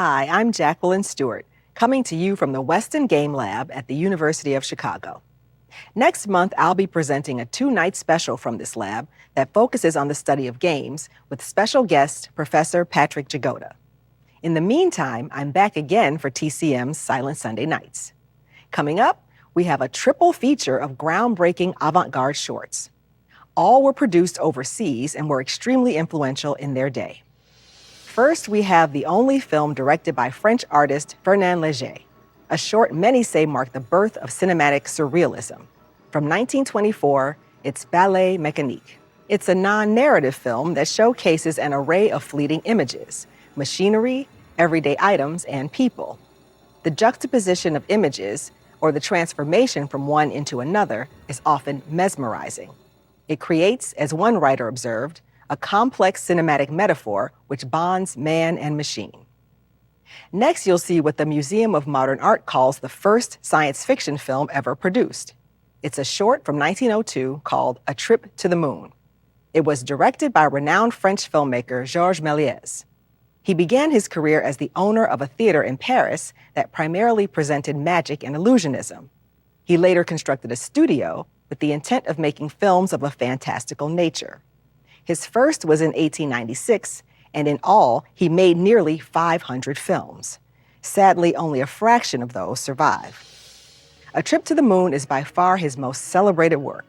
Hi, I'm Jacqueline Stewart, coming to you from the Weston Game Lab at the University of Chicago. Next month, I'll be presenting a two-night special from this lab that focuses on the study of games with special guest Professor Patrick Jagoda. In the meantime, I'm back again for TCM's Silent Sunday Nights. Coming up, we have a triple feature of groundbreaking avant-garde shorts. All were produced overseas and were extremely influential in their day. First, we have the only film directed by French artist Fernand Léger, a short many say marked the birth of cinematic surrealism. From 1924, it's Ballet Mechanique. It's a non-narrative film that showcases an array of fleeting images, machinery, everyday items, and people. The juxtaposition of images, or the transformation from one into another, is often mesmerizing. It creates, as one writer observed, a complex cinematic metaphor which bonds man and machine. Next, you'll see what the Museum of Modern Art calls the first science fiction film ever produced. It's a short from 1902 called A Trip to the Moon. It was directed by renowned French filmmaker Georges Méliès. He began his career as the owner of a theater in Paris that primarily presented magic and illusionism. He later constructed a studio with the intent of making films of a fantastical nature. His first was in 1896, and in all, he made nearly 500 films. Sadly, only a fraction of those survive. A Trip to the Moon is by far his most celebrated work.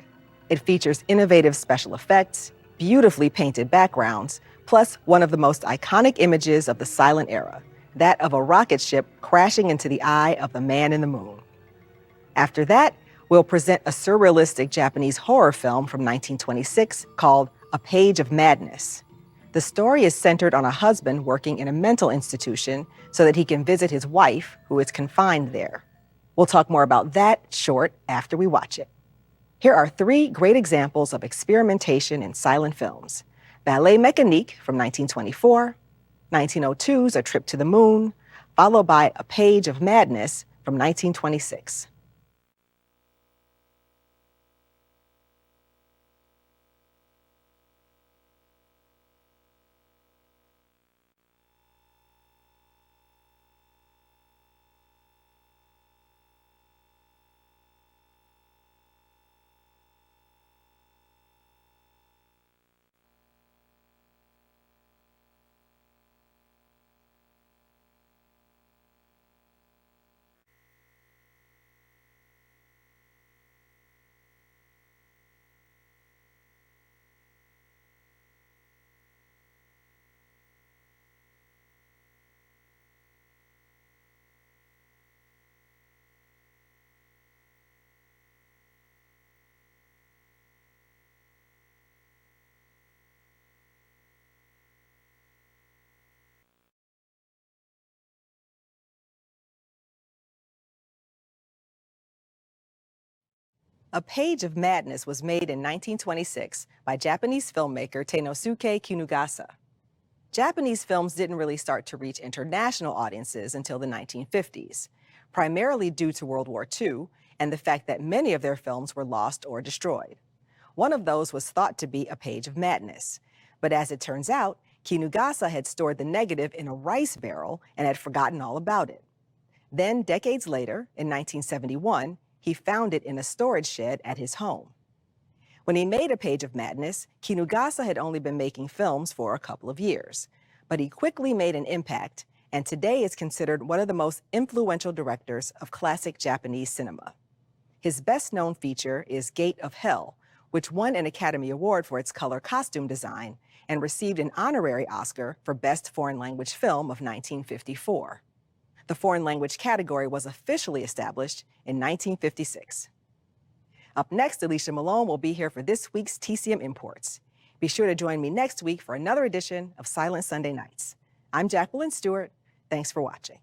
It features innovative special effects, beautifully painted backgrounds, plus one of the most iconic images of the silent era, that of a rocket ship crashing into the eye of the man in the moon. After that, we'll present a surrealistic Japanese horror film from 1926 called A Page of Madness. The story is centered on a husband working in a mental institution so that he can visit his wife, who is confined there. We'll talk more about that short after we watch it. Here are three great examples of experimentation in silent films: Ballet Mechanique from 1924, 1902's A Trip to the Moon, followed by A Page of Madness from 1926. A Page of Madness was made in 1926 by Japanese filmmaker Teinosuke Kinugasa. Japanese films didn't really start to reach international audiences until the 1950s, primarily due to World War II and the fact that many of their films were lost or destroyed. One of those was thought to be A Page of Madness, but as it turns out, Kinugasa had stored the negative in a rice barrel and had forgotten all about it. Then, decades later, in 1971, he found it in a storage shed at his home. When he made A Page of Madness, Kinugasa had only been making films for a couple of years, but he quickly made an impact and today is considered one of the most influential directors of classic Japanese cinema. His best-known feature is Gate of Hell, which won an Academy Award for its color costume design and received an honorary Oscar for Best Foreign Language Film of 1954. The foreign language category was officially established in 1956. Up next, Alicia Malone will be here for this week's TCM Imports. Be sure to join me next week for another edition of Silent Sunday Nights. I'm Jacqueline Stewart. Thanks for watching.